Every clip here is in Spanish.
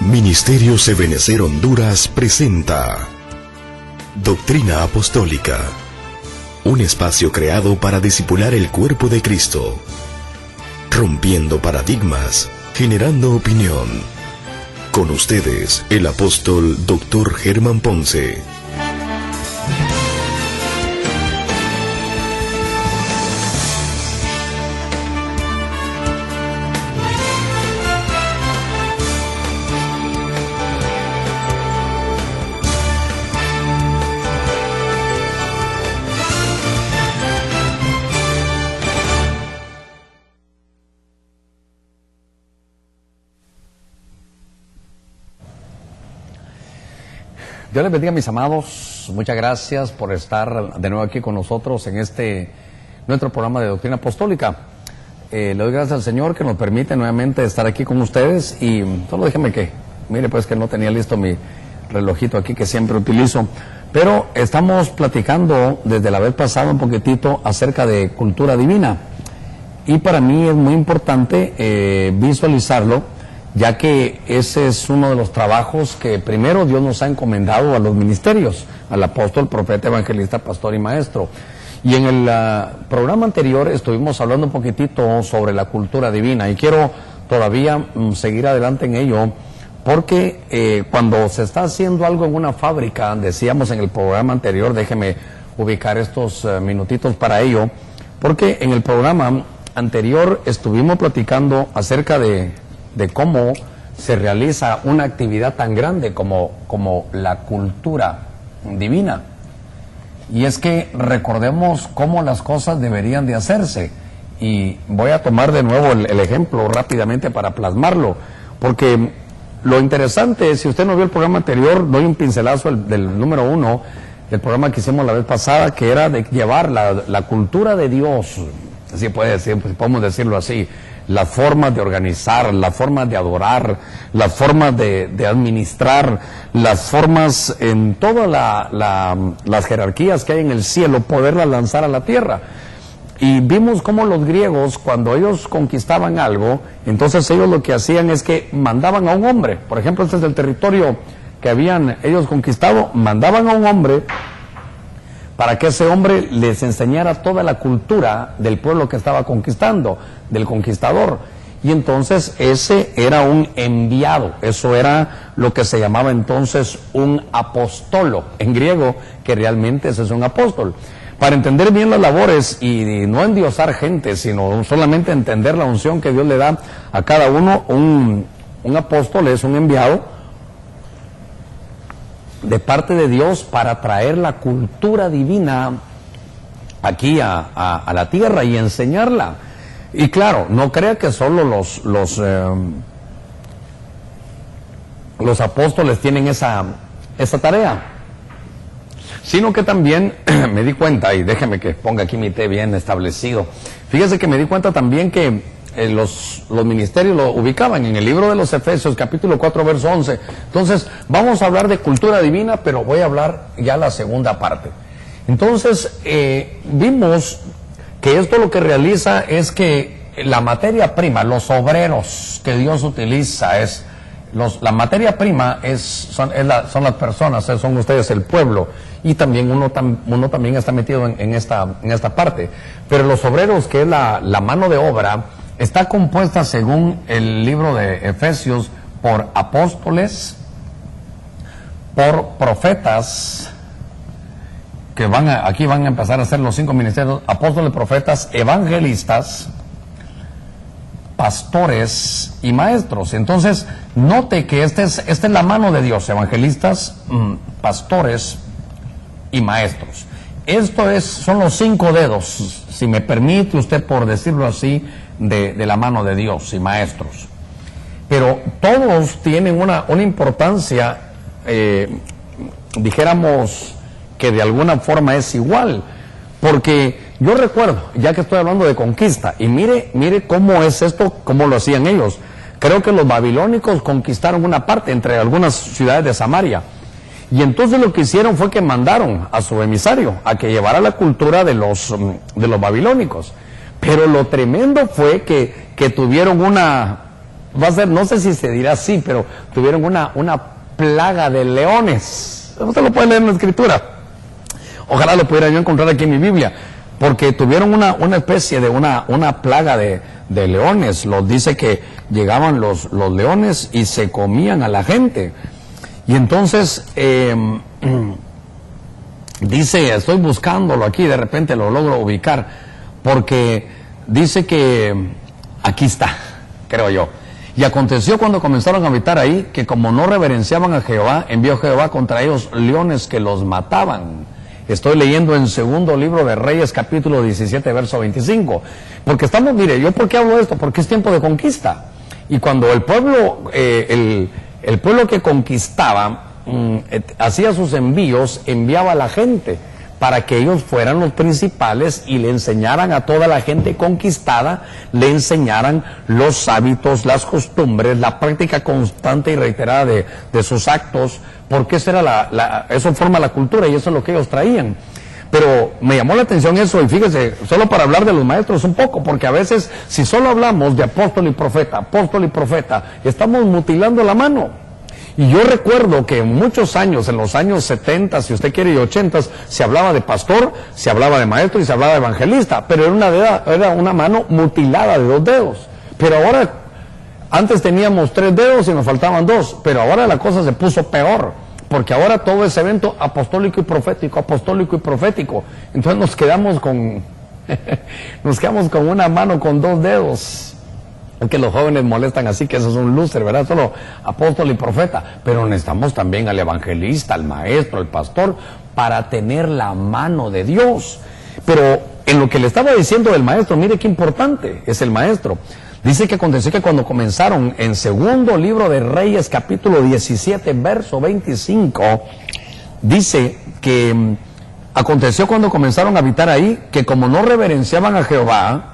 Ministerios Ebenecer Honduras presenta Doctrina Apostólica, un espacio creado para discipular el cuerpo de Cristo, rompiendo paradigmas, generando opinión. Con ustedes, el apóstol Dr. Germán Ponce. Dios les bendiga, mis amados. Muchas gracias por estar de nuevo aquí con nosotros en nuestro programa de Doctrina Apostólica. Le doy gracias al Señor que nos permite nuevamente estar aquí con ustedes, y solo déjeme mire pues que no tenía listo mi relojito aquí que siempre utilizo, pero estamos platicando desde la vez pasada un poquitito acerca de cultura divina, y para mí es muy importante visualizarlo, ya que ese es uno de los trabajos que primero Dios nos ha encomendado a los ministerios, al apóstol, profeta, evangelista, pastor y maestro. Y en el programa anterior estuvimos hablando un poquitito sobre la cultura divina, y quiero todavía seguir adelante en ello, porque cuando se está haciendo algo en una fábrica, decíamos en el programa anterior, déjeme ubicar estos minutitos para ello, porque en el programa anterior estuvimos platicando acerca de cómo se realiza una actividad tan grande como la cultura divina. Y es que recordemos cómo las cosas deberían de hacerse. Y voy a tomar de nuevo el ejemplo rápidamente para plasmarlo, porque lo interesante, si usted no vio el programa anterior, doy un pincelazo del número 1 del programa que hicimos la vez pasada, que era de llevar la cultura de Dios, así podemos decirlo así, las formas de organizar, las formas de adorar, las formas de administrar, las formas en todas las jerarquías que hay en el cielo, poderlas lanzar a la tierra. Y vimos cómo los griegos, cuando ellos conquistaban algo, entonces ellos lo que hacían es que mandaban a un hombre. Por ejemplo, este es el territorio que habían ellos conquistado, mandaban a un hombre para que ese hombre les enseñara toda la cultura del pueblo que estaba conquistando, del conquistador. Y entonces ese era un enviado, eso era lo que se llamaba entonces un apostolo, en griego, que realmente ese es un apóstol. Para entender bien las labores y no endiosar gente, sino solamente entender la unción que Dios le da a cada uno, un apóstol es un enviado de parte de Dios para traer la cultura divina aquí a la tierra y enseñarla. Y claro, no crea que solo los apóstoles tienen esa tarea, sino que también me di cuenta, y déjeme que ponga aquí mi té bien establecido, fíjese que me di cuenta también que los ministerios lo ubicaban en el libro de los Efesios, capítulo 4, verso 11. Entonces, vamos a hablar de cultura divina, pero voy a hablar ya la segunda parte. Entonces, vimos que esto lo que realiza es que la materia prima, los obreros que Dios utiliza, la materia prima son las personas, son ustedes, el pueblo, y también uno también está metido en esta parte. Pero los obreros, que es la mano de obra, está compuesta, según el libro de Efesios, por apóstoles, por profetas, que aquí van a empezar a ser los 5 ministerios: apóstoles, profetas, evangelistas, pastores y maestros. Entonces, note que esta es la mano de Dios: evangelistas, pastores y maestros. Son los 5 dedos, si me permite usted, por decirlo así, de la mano de Dios, y maestros. Pero todos tienen una importancia, dijéramos que de alguna forma es igual, porque yo recuerdo, ya que estoy hablando de conquista, y mire cómo es esto, cómo lo hacían ellos. Creo que los babilónicos conquistaron una parte entre algunas ciudades de Samaria, y entonces lo que hicieron fue que mandaron a su emisario a que llevara la cultura de los babilónicos. Pero lo tremendo fue que tuvieron va a ser, no sé si se dirá así, pero tuvieron una plaga de leones. Usted lo puede leer en la Escritura. Ojalá lo pudiera yo encontrar aquí en mi Biblia, porque tuvieron una especie de una plaga de leones. Los dice que llegaban los leones y se comían a la gente. Y entonces dice, estoy buscándolo aquí, de repente lo logro ubicar, porque dice que aquí está, creo yo. Y aconteció cuando comenzaron a habitar ahí, que como no reverenciaban a Jehová, envió Jehová contra ellos leones que los mataban. Estoy leyendo en segundo libro de Reyes, capítulo 17, verso 25. Porque estamos, mire, ¿yo por qué hablo de esto? Porque es tiempo de conquista. Y cuando el pueblo, el pueblo que conquistaba, hacía sus envíos, enviaba a la gente para que ellos fueran los principales y le enseñaran a toda la gente conquistada, le enseñaran los hábitos, las costumbres, la práctica constante y reiterada de sus actos, porque eso forma la cultura y eso es lo que ellos traían. Pero me llamó la atención eso, y fíjese, solo para hablar de los maestros un poco, porque a veces si solo hablamos de apóstol y profeta, estamos mutilando la mano. Y yo recuerdo que en muchos años, en los años 70, si usted quiere, y 80, se hablaba de pastor, se hablaba de maestro y se hablaba de evangelista, pero era una mano mutilada de 2 dedos. Pero ahora, antes teníamos 3 dedos y nos faltaban 2, pero ahora la cosa se puso peor, porque ahora todo es evento apostólico y profético, Entonces nos quedamos con una mano con 2 dedos. Es que los jóvenes molestan así, que eso es un loser, ¿verdad? Solo apóstol y profeta. Pero necesitamos también al evangelista, al maestro, al pastor, para tener la mano de Dios. Pero en lo que le estaba diciendo del maestro, mire qué importante es el maestro. Dice que aconteció que cuando comenzaron, en segundo libro de Reyes, capítulo 17, verso 25, dice que aconteció cuando comenzaron a habitar ahí, que como no reverenciaban a Jehová,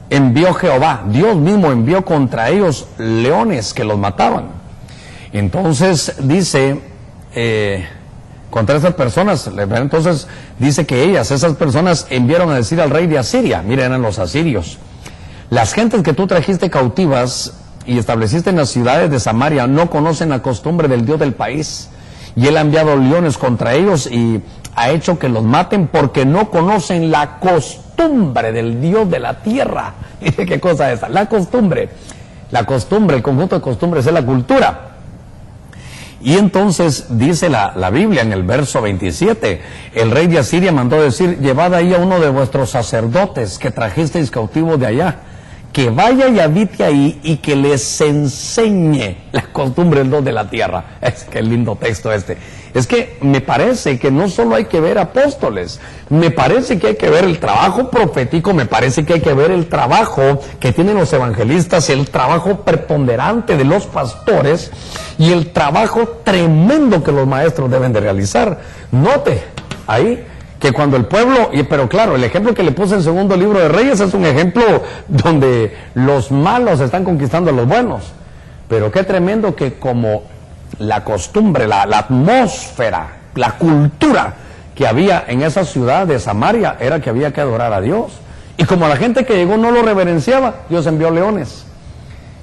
envió Jehová, Dios mismo envió contra ellos leones que los mataban. Entonces dice, contra esas personas, entonces dice que esas personas enviaron a decir al rey de Asiria, miren, eran los asirios: las gentes que tú trajiste cautivas y estableciste en las ciudades de Samaria no conocen la costumbre del Dios del país, y él ha enviado leones contra ellos y ha hecho que los maten porque no conocen la costumbre del Dios de la tierra. Mire qué cosa es esa, la costumbre, el conjunto de costumbres es la cultura. Y entonces dice la Biblia en el verso 27, el rey de Asiria mandó decir: llevad ahí a uno de vuestros sacerdotes que trajisteis cautivo de allá, que vaya y habite ahí y que les enseñe la costumbre del Dios de la tierra. Es que lindo texto este. Es que me parece que no solo hay que ver apóstoles, me parece que hay que ver el trabajo profético, me parece que hay que ver el trabajo que tienen los evangelistas, el trabajo preponderante de los pastores y el trabajo tremendo que los maestros deben de realizar. Note ahí que cuando el pueblo, pero claro, el ejemplo que le puse en segundo libro de Reyes es un ejemplo donde los malos están conquistando a los buenos. Pero qué tremendo que como la costumbre, la atmósfera, la cultura que había en esa ciudad de Samaria era que había que adorar a Dios. Y como la gente que llegó no lo reverenciaba, Dios envió leones.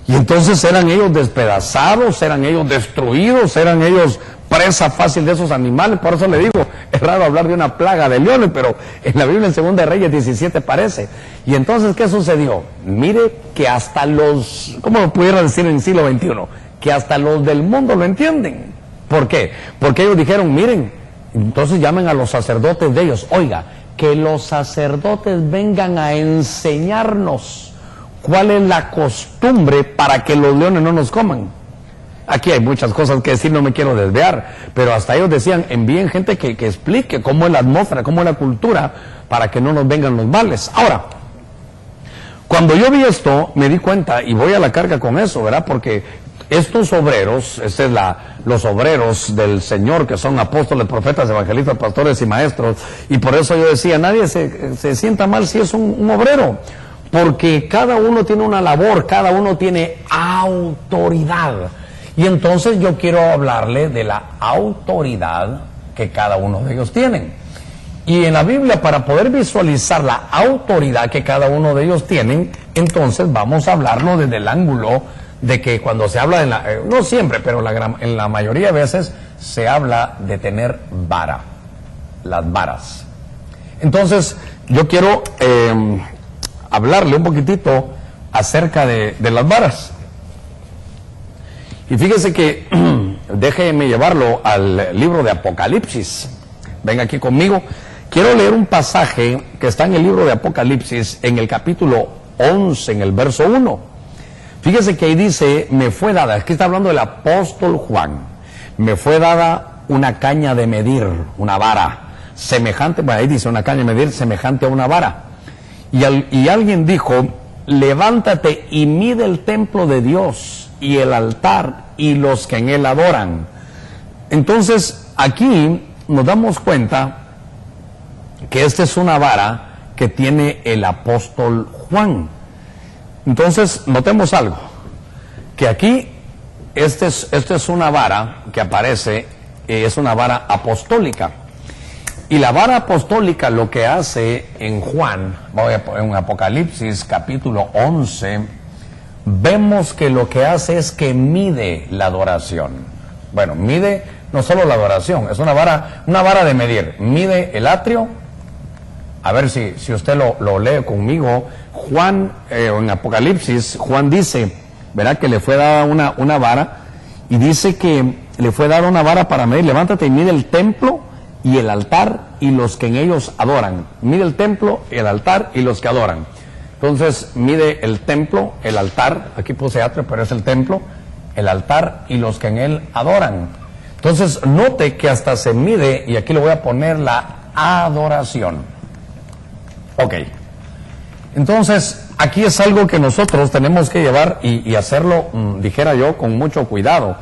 Y entonces eran ellos despedazados, eran ellos destruidos, eran ellos presa fácil de esos animales. Por eso le digo, es raro hablar de una plaga de leones, pero en la Biblia en Segunda de Reyes 17 parece. Y entonces, ¿qué sucedió? Mire que hasta los, ¿cómo lo pudiera decir en el siglo XXI? Que hasta los del mundo lo entienden. ¿Por qué? Porque ellos dijeron, miren, entonces llamen a los sacerdotes de ellos. Oiga, que los sacerdotes vengan a enseñarnos cuál es la costumbre para que los leones no nos coman. Aquí hay muchas cosas que decir, no me quiero desviar, pero hasta ellos decían, envíen gente que explique cómo es la atmósfera, cómo es la cultura, para que no nos vengan los males. Ahora, cuando yo vi esto, me di cuenta, y voy a la carga con eso, ¿verdad? Porque estos obreros, los obreros del Señor, que son apóstoles, profetas, evangelistas, pastores y maestros, y por eso yo decía, nadie se sienta mal si es un obrero, porque cada uno tiene una labor, cada uno tiene autoridad. Y entonces yo quiero hablarle de la autoridad que cada uno de ellos tienen. Y en la Biblia, para poder visualizar la autoridad que cada uno de ellos tienen, entonces vamos a hablarlo desde el ángulo de que cuando se habla, no siempre, pero en la mayoría de veces se habla de tener vara, las varas. Entonces, yo quiero hablarle un poquitito acerca de las varas. Y fíjese que, déjeme llevarlo al libro de Apocalipsis. Venga aquí conmigo. Quiero leer un pasaje que está en el libro de Apocalipsis, en el capítulo 11, en el verso 1. Fíjese que ahí dice, me fue dada, aquí está hablando del apóstol Juan, me fue dada una caña de medir, una vara, semejante, bueno, ahí dice una caña de medir semejante a una vara. Y alguien dijo, levántate y mide el templo de Dios y el altar y los que en él adoran. Entonces, aquí nos damos cuenta que esta es una vara que tiene el apóstol Juan. Entonces, notemos algo, que aquí, esta es una vara que aparece, es una vara apostólica. Y la vara apostólica lo que hace en Juan, en Apocalipsis capítulo 11, vemos que lo que hace es que mide la adoración. Bueno, mide no solo la adoración, es una vara de medir. Mide el atrio, a ver si usted lo lee conmigo. Juan, en Apocalipsis, Juan dice, verá que le fue dada una vara, y dice que le fue dada una vara para medir, levántate y mide el templo y el altar y los que en ellos adoran. Mide el templo, el altar y los que adoran. Entonces, mide el templo, el altar, aquí puse atrio, pero es el templo, el altar y los que en él adoran. Entonces, note que hasta se mide, y aquí le voy a poner la adoración. Ok. Entonces, aquí es algo que nosotros tenemos que llevar y hacerlo, dijera yo, con mucho cuidado,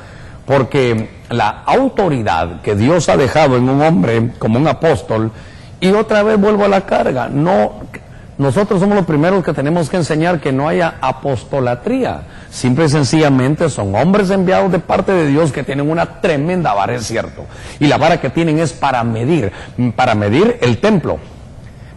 porque la autoridad que Dios ha dejado en un hombre como un apóstol, y otra vez vuelvo a la carga, nosotros somos los primeros que tenemos que enseñar que no haya apostolatría. Simple y sencillamente son hombres enviados de parte de Dios que tienen una tremenda vara, es cierto, y la vara que tienen es para medir el templo.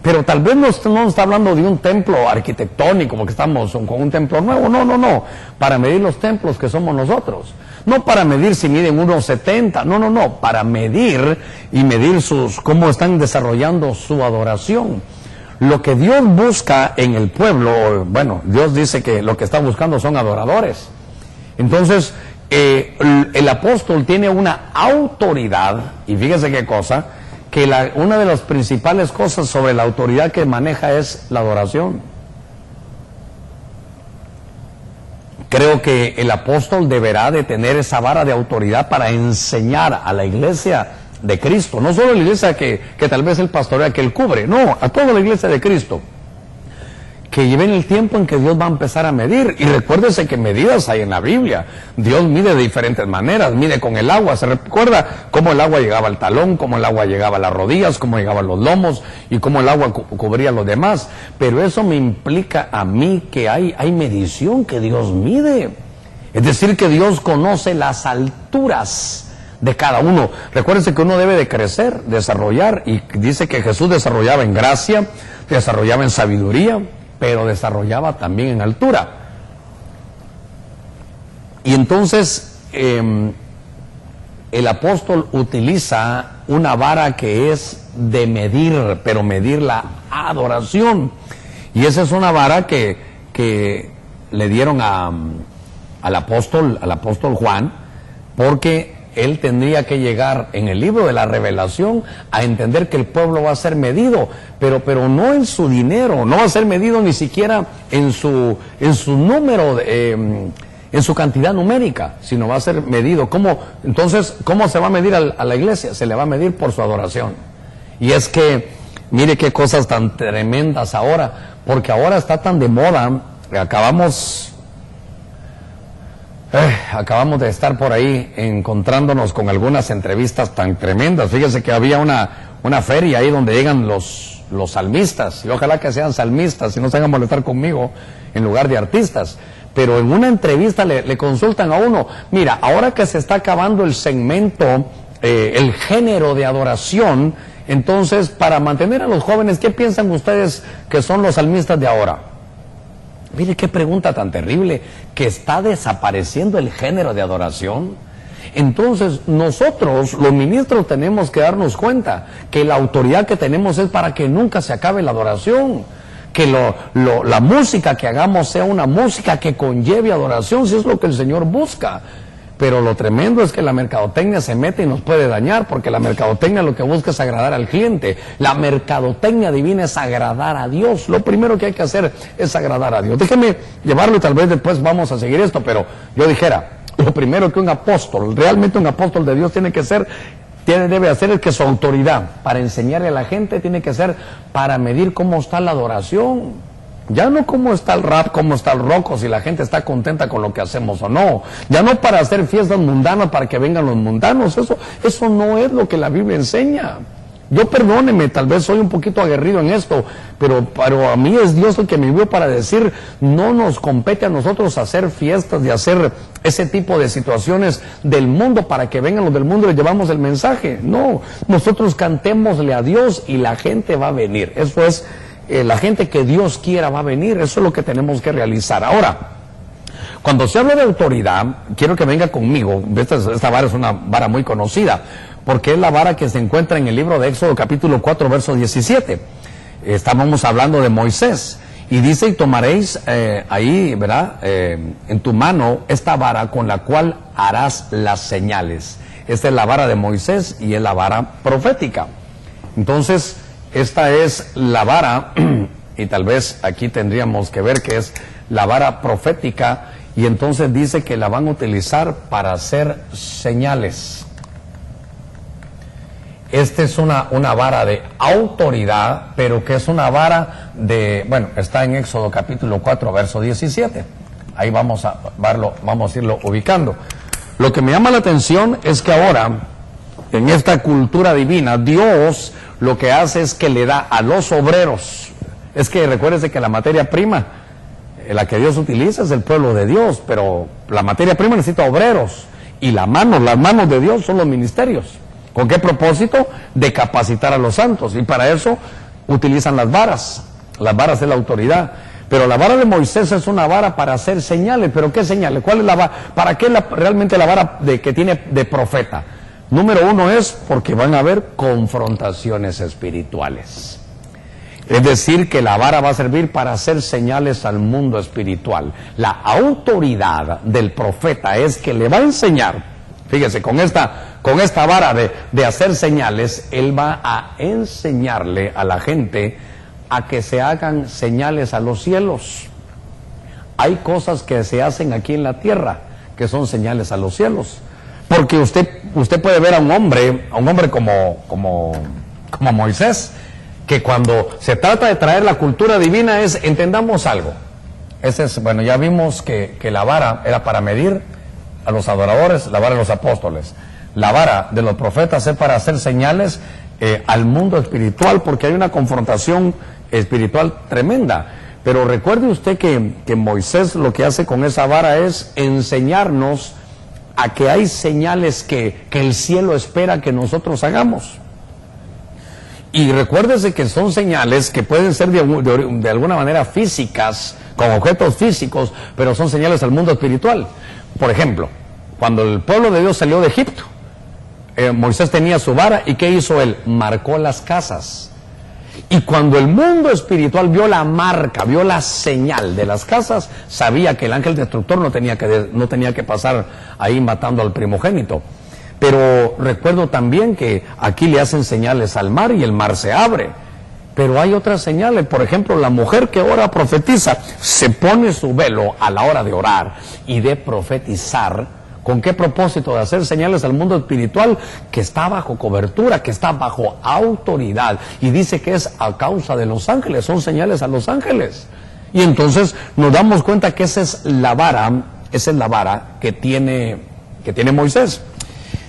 Pero tal vez no está hablando de un templo arquitectónico, porque estamos con un templo nuevo, no, para medir los templos que somos nosotros. No para medir si miden 1.70, no, para medir cómo están desarrollando su adoración. Lo que Dios busca en el pueblo, bueno, Dios dice que lo que está buscando son adoradores. Entonces, el apóstol tiene una autoridad, y fíjese qué cosa, que una de las principales cosas sobre la autoridad que maneja es la adoración. Creo que el apóstol deberá de tener esa vara de autoridad para enseñar a la iglesia de Cristo, no solo a la iglesia que tal vez el pastorea que él cubre, no, a toda la iglesia de Cristo, que lleven el tiempo en que Dios va a empezar a medir. Y recuérdese que medidas hay en la Biblia. Dios mide de diferentes maneras, mide con el agua. Se recuerda cómo el agua llegaba al talón, cómo el agua llegaba a las rodillas, cómo llegaba a los lomos y cómo el agua cubría a los demás. Pero eso me implica a mí que hay medición que Dios mide. Es decir, que Dios conoce las alturas de cada uno. Recuérdense que uno debe de crecer, desarrollar, y dice que Jesús desarrollaba en gracia, desarrollaba en sabiduría, pero desarrollaba también en altura. Y entonces el apóstol utiliza una vara que es de medir, pero medir la adoración. Y esa es una vara que le dieron al apóstol Juan, porque él tendría que llegar en el libro de la Revelación a entender que el pueblo va a ser medido, pero no en su dinero, no va a ser medido ni siquiera en su número, en su cantidad numérica, sino va a ser medido. Entonces, ¿cómo se va a medir a la iglesia? Se le va a medir por su adoración. Y es que, mire qué cosas tan tremendas ahora, porque ahora está tan de moda, acabamos de estar por ahí encontrándonos con algunas entrevistas tan tremendas. Fíjese que había una feria ahí donde llegan los salmistas, y ojalá que sean salmistas y no se hagan molestar conmigo en lugar de artistas. Pero en una entrevista le consultan a uno, mira, ahora que se está acabando el segmento, el género de adoración, entonces para mantener a los jóvenes, ¿qué piensan ustedes que son los salmistas de ahora? Mire qué pregunta tan terrible, que está desapareciendo el género de adoración. Entonces nosotros, los ministros, tenemos que darnos cuenta que la autoridad que tenemos es para que nunca se acabe la adoración, que la música que hagamos sea una música que conlleve adoración, si es lo que el Señor busca. Pero lo tremendo es que la mercadotecnia se mete y nos puede dañar, porque la mercadotecnia lo que busca es agradar al cliente. La mercadotecnia divina es agradar a Dios. Lo primero que hay que hacer es agradar a Dios. Déjeme llevarlo y tal vez después vamos a seguir esto, pero yo dijera, lo primero que un apóstol, realmente un apóstol de Dios debe hacer es que su autoridad para enseñarle a la gente tiene que ser para medir cómo está la adoración. Ya no cómo está el rap, cómo está el rock, o si la gente está contenta con lo que hacemos o no. Ya no para hacer fiestas mundanas para que vengan los mundanos. Eso no es lo que la Biblia enseña. Yo, perdóneme, tal vez soy un poquito aguerrido en esto, pero a mí es Dios el que me envió para decir, no nos compete a nosotros hacer fiestas y hacer ese tipo de situaciones del mundo para que vengan los del mundo y les llevamos el mensaje. No, nosotros cantémosle a Dios y la gente va a venir. Eso es... la gente que Dios quiera va a venir, eso es lo que tenemos que realizar. Ahora, cuando se habla de autoridad, quiero que venga conmigo, esta vara es una vara muy conocida, porque es la vara que se encuentra en el libro de Éxodo capítulo 4, verso 17. Estábamos hablando de Moisés, y dice, y tomaréis ahí, ¿verdad?, en tu mano esta vara con la cual harás las señales. Esta es la vara de Moisés y es la vara profética. Entonces, esta es la vara, y tal vez aquí tendríamos que ver que es la vara profética, y entonces dice que la van a utilizar para hacer señales. Esta es una vara de autoridad, pero que es una vara de, bueno, está en Éxodo capítulo 4, verso 17. Ahí vamos a verlo, vamos a irlo ubicando. Lo que me llama la atención es que ahora, en esta cultura divina, Dios lo que hace es que le da a los obreros. Es que recuérdese que la materia prima, la que Dios utiliza es el pueblo de Dios, pero la materia prima necesita obreros, y las manos de Dios son los ministerios. ¿Con qué propósito? De capacitar a los santos, y para eso utilizan las varas. Las varas es la autoridad. Pero la vara de Moisés es una vara para hacer señales. ¿Pero qué señales? ¿Cuál es la vara? ¿Para qué realmente la vara que tiene de profeta? Número uno es porque van a haber confrontaciones espirituales. Es decir, que la vara va a servir para hacer señales al mundo espiritual. La autoridad del profeta es que le va a enseñar, fíjese, con esta vara de hacer señales, él va a enseñarle a la gente a que se hagan señales a los cielos. Hay cosas que se hacen aquí en la tierra que son señales a los cielos. Porque usted puede ver a un hombre como Moisés, que cuando se trata de traer la cultura divina entendamos algo. Bueno, ya vimos que la vara era para medir a los adoradores, la vara de los apóstoles. La vara de los profetas es para hacer señales al mundo espiritual, porque hay una confrontación espiritual tremenda. Pero recuerde usted que Moisés lo que hace con esa vara es enseñarnos a que hay señales que el cielo espera que nosotros hagamos. Y recuérdese que son señales que pueden ser de alguna manera físicas, con objetos físicos, pero son señales al mundo espiritual. Por ejemplo, cuando el pueblo de Dios salió de Egipto, Moisés tenía su vara, ¿y qué hizo él? Marcó las casas. Y cuando el mundo espiritual vio la marca, vio la señal de las casas, sabía que el ángel destructor no tenía que pasar ahí matando al primogénito. Pero recuerdo también que aquí le hacen señales al mar y el mar se abre. Pero hay otras señales, por ejemplo, la mujer que ora profetiza, se pone su velo a la hora de orar y de profetizar. ¿Con qué propósito? De hacer señales al mundo espiritual que está bajo cobertura, que está bajo autoridad. Y dice que es a causa de los ángeles, son señales a los ángeles. Y entonces nos damos cuenta que esa es la vara que tiene Moisés.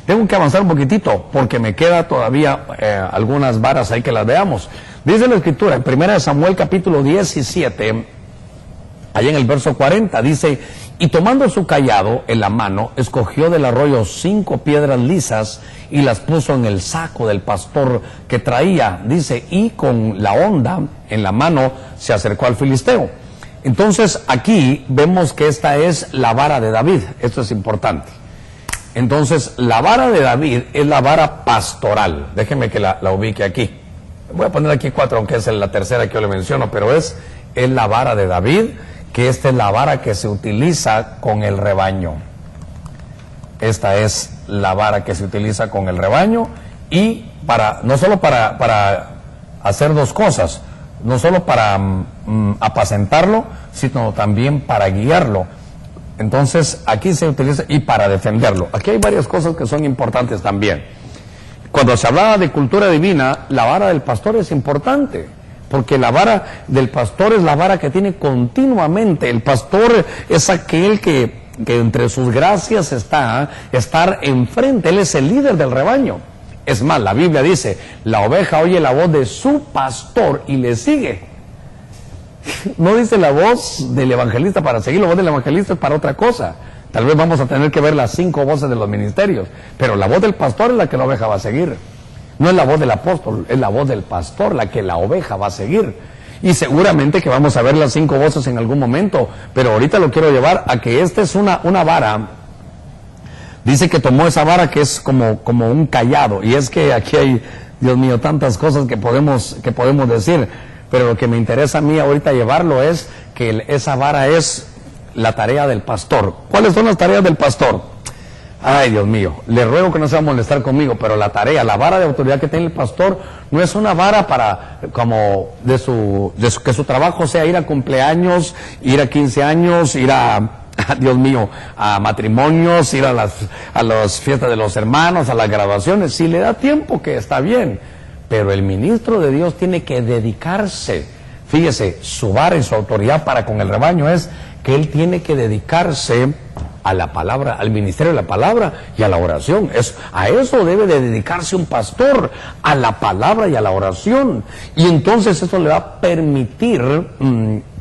Tengo que avanzar un poquitito porque me queda todavía algunas varas ahí que las veamos. Dice la Escritura en 1 Samuel capítulo 17, allá en el verso 40, dice: y tomando su cayado en la mano, escogió del arroyo 5 piedras lisas y las puso en el saco del pastor que traía, dice, y con la honda en la mano se acercó al filisteo. Entonces aquí vemos que esta es la vara de David. Esto es importante. Entonces la vara de David es la vara pastoral. Déjenme que la ubique aquí. Voy a poner aquí 4, aunque es la tercera que yo le menciono, pero es la vara de David, que esta es la vara que se utiliza con el rebaño. Esta es la vara que se utiliza con el rebaño, y no solo para hacer dos cosas, no solo para apacentarlo, sino también para guiarlo. Entonces aquí se utiliza, y para defenderlo. Aquí hay varias cosas que son importantes también. Cuando se hablaba de cultura divina, la vara del pastor es importante, porque la vara del pastor es la vara que tiene continuamente. El pastor es aquel que entre sus gracias está estar enfrente. Él es el líder del rebaño. Es más, la Biblia dice, la oveja oye la voz de su pastor y le sigue. No dice la voz del evangelista para seguir, la voz del evangelista es para otra cosa. Tal vez vamos a tener que ver las 5 voces de los ministerios, pero la voz del pastor es la que la oveja va a seguir. No es la voz del apóstol, es la voz del pastor la que la oveja va a seguir. Y seguramente que vamos a ver las 5 voces en algún momento, pero ahorita lo quiero llevar a que esta es una vara. Dice que tomó esa vara que es como un cayado, y es que aquí hay, Dios mío, tantas cosas que podemos decir, pero lo que me interesa a mí ahorita llevarlo es que esa vara es la tarea del pastor. ¿Cuáles son las tareas del pastor? Ay, Dios mío, le ruego que no se va a molestar conmigo, pero la vara de autoridad que tiene el pastor no es una vara que su trabajo sea ir a cumpleaños, ir a 15 años, ir Dios mío, a matrimonios, ir a las fiestas de los hermanos, a las graduaciones. Si le da tiempo, que está bien, pero el ministro de Dios tiene que dedicarse. Fíjese, su vara y su autoridad para con el rebaño es que él tiene que dedicarse a la palabra, al ministerio de la palabra y a la oración. A eso debe de dedicarse un pastor, a la palabra y a la oración. Y entonces eso le va a permitir,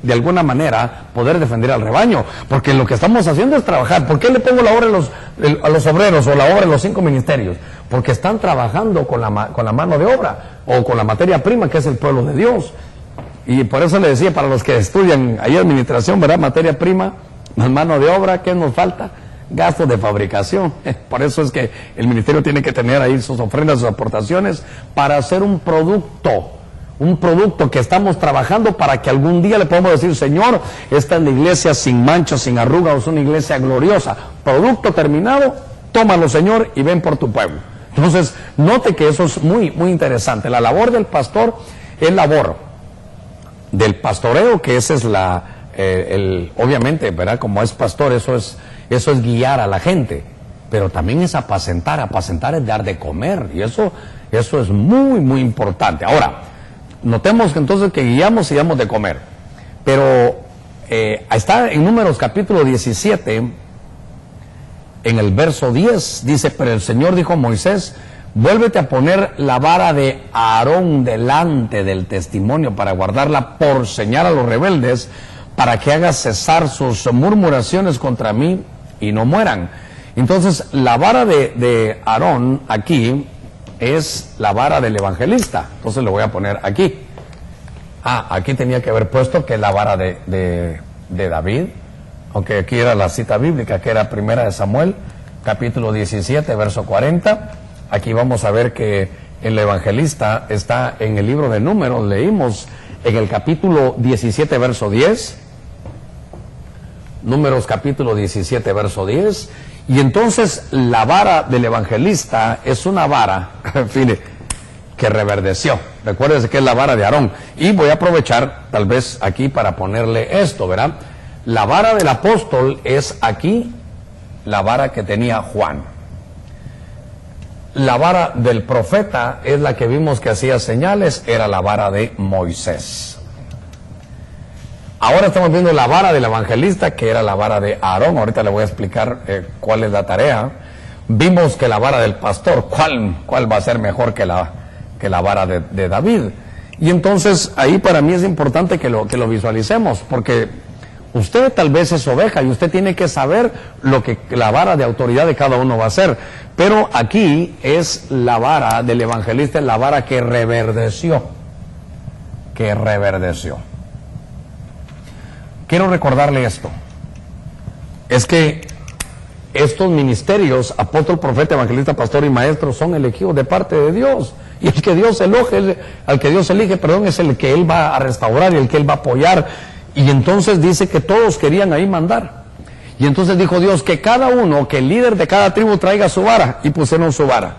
de alguna manera, poder defender al rebaño. Porque lo que estamos haciendo es trabajar. ¿Por qué le pongo la obra a los obreros o la obra en los 5 ministerios? Porque están trabajando con la mano de obra o con la materia prima, que es el pueblo de Dios. Y por eso le decía, para los que estudian ahí administración, ¿verdad? Materia prima, mano de obra, ¿qué nos falta? Gastos de fabricación. Por eso es que el ministerio tiene que tener ahí sus ofrendas, sus aportaciones, para hacer un producto que estamos trabajando para que algún día le podamos decir, Señor, esta es la iglesia sin mancha, sin arruga, es una iglesia gloriosa. Producto terminado, tómalo, Señor, y ven por tu pueblo. Entonces, note que eso es muy, muy interesante. La labor del pastor es labor del pastoreo, que esa es obviamente, ¿verdad? Como es pastor, eso es guiar a la gente, pero también es apacentar es dar de comer, y eso es muy, muy importante. Ahora, notemos que entonces que guiamos y damos de comer, pero está en Números capítulo 17, en el verso 10, dice, pero el Señor dijo a Moisés, vuélvete a poner la vara de Aarón delante del testimonio para guardarla por señal a los rebeldes, para que haga cesar sus murmuraciones contra mí y no mueran. Entonces, la vara de Aarón aquí es la vara del evangelista. Entonces lo voy a poner aquí. Aquí tenía que haber puesto que es la vara de David, aunque aquí era la cita bíblica, que era 1 Samuel, capítulo 17, verso 40. Aquí vamos a ver que el evangelista está en el libro de Números, leímos en el capítulo 17, verso 10, Números capítulo 17, verso 10, y entonces la vara del evangelista es una vara, fíjate, que reverdeció. Recuérdese que es la vara de Aarón, y voy a aprovechar tal vez aquí para ponerle esto, ¿verdad? La vara del apóstol es aquí la vara que tenía Juan. La vara del profeta es la que vimos que hacía señales, era la vara de Moisés. Ahora estamos viendo la vara del evangelista, que era la vara de Aarón. Ahorita le voy a explicar cuál es la tarea. Vimos que la vara del pastor, ¿cuál va a ser mejor que la vara de David? Y entonces ahí para mí es importante que lo visualicemos, porque usted tal vez es oveja y usted tiene que saber lo que la vara de autoridad de cada uno va a hacer. Pero aquí es la vara del evangelista, la vara que reverdeció. quiero recordarle esto. Es que estos ministerios, apóstol, profeta, evangelista, pastor y maestro, son elegidos de parte de Dios. Y el que Dios al que Dios elige, es el que Él va a restaurar y el que Él va a apoyar. Y entonces dice que todos querían ahí mandar. Y entonces dijo Dios que cada uno, que el líder de cada tribu traiga su vara, y pusieron su vara.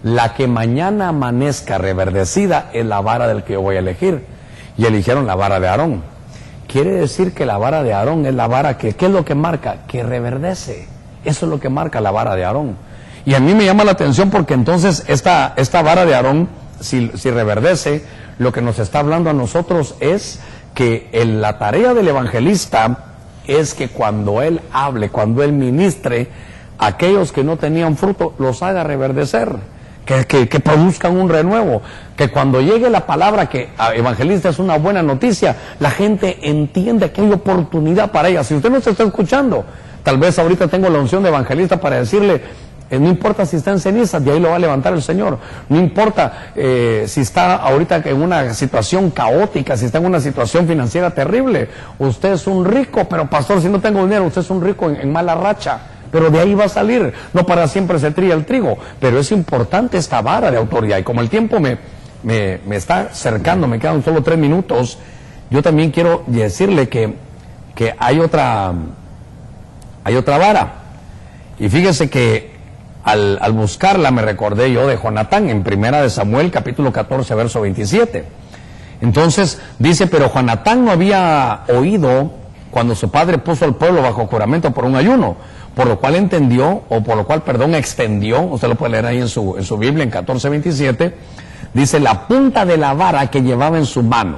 La que mañana amanezca reverdecida es la vara del que yo voy a elegir. Y eligieron la vara de Aarón. Quiere decir que la vara de Aarón es la vara que, ¿qué es lo que marca? Que reverdece. Eso es lo que marca la vara de Aarón. Y a mí me llama la atención porque entonces esta vara de Aarón, si reverdece, lo que nos está hablando a nosotros es que la tarea del evangelista es que cuando él hable, cuando él ministre, aquellos que no tenían fruto, los haga reverdecer, que produzcan un renuevo, que cuando llegue la palabra que evangelista es una buena noticia, la gente entiende que hay oportunidad para ella. Si usted no se está escuchando, tal vez ahorita tengo la unción de evangelista para decirle, no importa si está en cenizas, de ahí lo va a levantar el Señor. No importa si está ahorita en una situación caótica, si está en una situación financiera terrible. Usted es un rico, pero pastor, si no tengo dinero, usted es un rico en mala racha. Pero de ahí va a salir. No para siempre se trilla el trigo. Pero es importante esta vara de autoridad. Y como el tiempo me está cercando, me quedan solo 3 minutos, yo también quiero decirle que hay otra vara. Y fíjese que al buscarla me recordé yo de Jonatán en 1 Samuel capítulo 14 verso 27. Entonces dice, pero Jonatán no había oído cuando su padre puso al pueblo bajo juramento por un ayuno, por lo cual extendió, usted lo puede leer ahí en su Biblia en 14:27, dice, la punta de la vara que llevaba en su mano,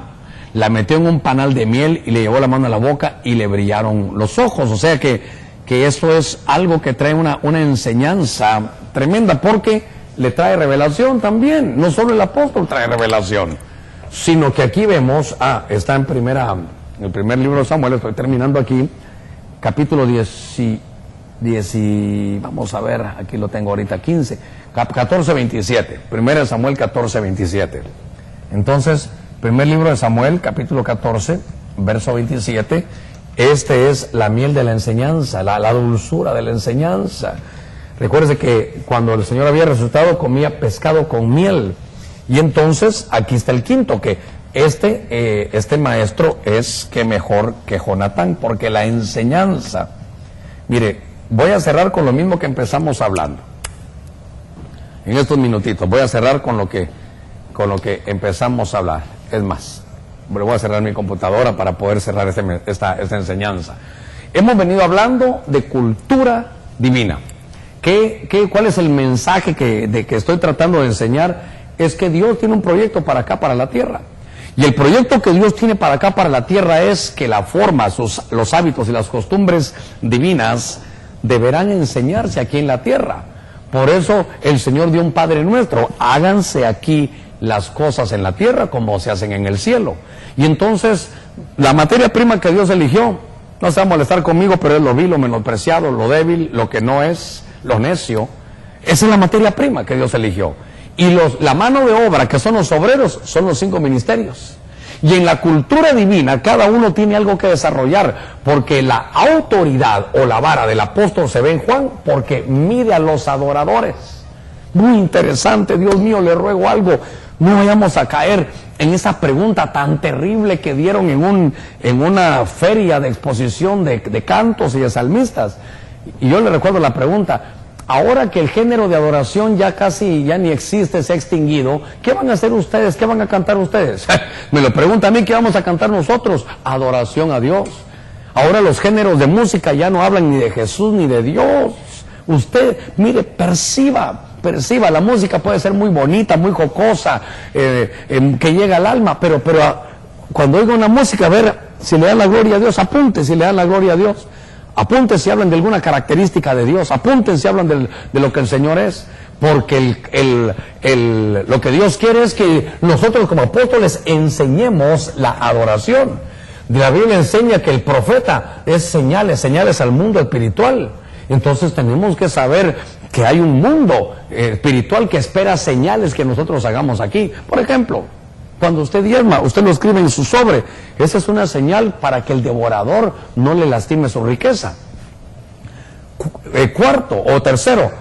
la metió en un panal de miel y le llevó la mano a la boca y le brillaron los ojos. O sea que eso es algo que trae una enseñanza tremenda, porque le trae revelación también. No solo el apóstol trae revelación, sino que aquí vemos, está en el primer libro de Samuel, estoy terminando aquí, capítulo 10, vamos a ver, aquí lo tengo ahorita, 14:27, 1 Samuel 14:27. Entonces, primer libro de Samuel, capítulo 14, verso 27, este es la miel de la enseñanza, la dulzura de la enseñanza. Recuérdese que cuando el Señor había resucitado comía pescado con miel. Y entonces aquí está el quinto, que este maestro es que mejor que Jonatán, porque la enseñanza, mire, voy a cerrar con lo mismo que empezamos hablando. En estos minutitos voy a cerrar con lo que empezamos a hablar. Es más, voy a cerrar mi computadora para poder cerrar esta enseñanza. Hemos venido hablando de cultura divina. ¿Cuál es el mensaje que estoy tratando de enseñar? Es que Dios tiene un proyecto para acá, para la tierra. Y el proyecto que Dios tiene para acá, para la tierra, es que la forma, los hábitos y las costumbres divinas deberán enseñarse aquí en la tierra. Por eso el Señor dio un Padre Nuestro: háganse aquí las cosas en la tierra como se hacen en el cielo. Y entonces la materia prima que Dios eligió, no se va a molestar conmigo, pero es lo vil, lo menospreciado, lo débil, lo que no es, lo necio. Esa es la materia prima que Dios eligió. Y la mano de obra, que son los obreros, son los 5 ministerios. Y en la cultura divina cada uno tiene algo que desarrollar, porque la autoridad o la vara del apóstol se ve en Juan, porque mide a los adoradores. Muy interesante. Dios mío, le ruego algo, no vayamos a caer en esa pregunta tan terrible que dieron en una feria de exposición de cantos y de salmistas. Y yo le recuerdo la pregunta: ahora que el género de adoración ya ni existe, se ha extinguido, ¿qué van a hacer ustedes? ¿Qué van a cantar ustedes? Me lo pregunta a mí, ¿qué vamos a cantar nosotros? Adoración a Dios. Ahora los géneros de música ya no hablan ni de Jesús ni de Dios. Usted, mire, perciba, la música puede ser muy bonita, muy jocosa, que llega al alma, pero cuando oiga una música, a ver si le dan la gloria a Dios, apunte si le dan la gloria a Dios. Apunten si hablan de alguna característica de Dios, apunten si hablan de lo que el Señor es, porque lo que Dios quiere es que nosotros como apóstoles enseñemos la adoración. La Biblia enseña que el profeta es señales al mundo espiritual. Entonces tenemos que saber que hay un mundo espiritual que espera señales que nosotros hagamos aquí. Por ejemplo, Cuando usted diezma, usted lo escribe en su sobre. Esa es una señal para que el devorador no le lastime su riqueza. Cuarto o tercero,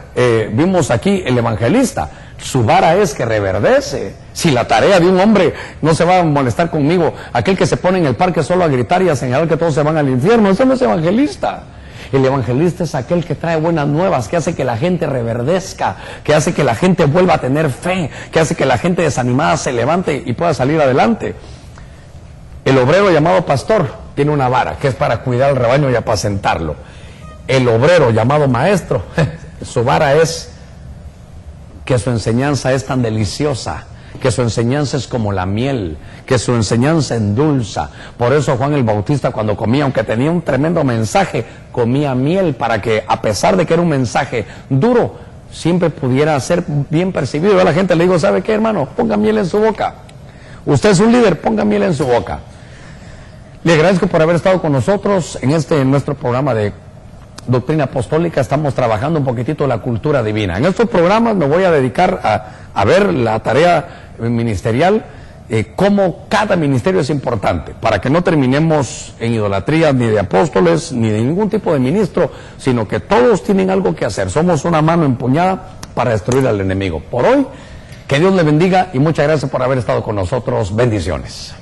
vimos aquí el evangelista. Su vara es que reverdece. Si la tarea de un hombre no se va a molestar conmigo, aquel que se pone en el parque solo a gritar y a señalar que todos se van al infierno, ese no es evangelista. El evangelista es aquel que trae buenas nuevas, que hace que la gente reverdezca, que hace que la gente vuelva a tener fe, que hace que la gente desanimada se levante y pueda salir adelante. El obrero llamado pastor tiene una vara que es para cuidar el rebaño y apacentarlo. El obrero llamado maestro, su vara es que su enseñanza es tan deliciosa, que su enseñanza es como la miel, que su enseñanza endulza. Por eso Juan el Bautista, cuando comía, aunque tenía un tremendo mensaje, comía miel para que, a pesar de que era un mensaje duro, siempre pudiera ser bien percibido. Yo a la gente le digo, ¿sabe qué, hermano? Ponga miel en su boca. Usted es un líder, ponga miel en su boca. Le agradezco por haber estado con nosotros en nuestro programa de Doctrina Apostólica. Estamos trabajando un poquitito la cultura divina. En estos programas me voy a dedicar a ver la tarea ministerial, cómo cada ministerio es importante, para que no terminemos en idolatría ni de apóstoles, ni de ningún tipo de ministro, sino que todos tienen algo que hacer. Somos una mano empuñada para destruir al enemigo. Por hoy, que Dios le bendiga y muchas gracias por haber estado con nosotros. Bendiciones.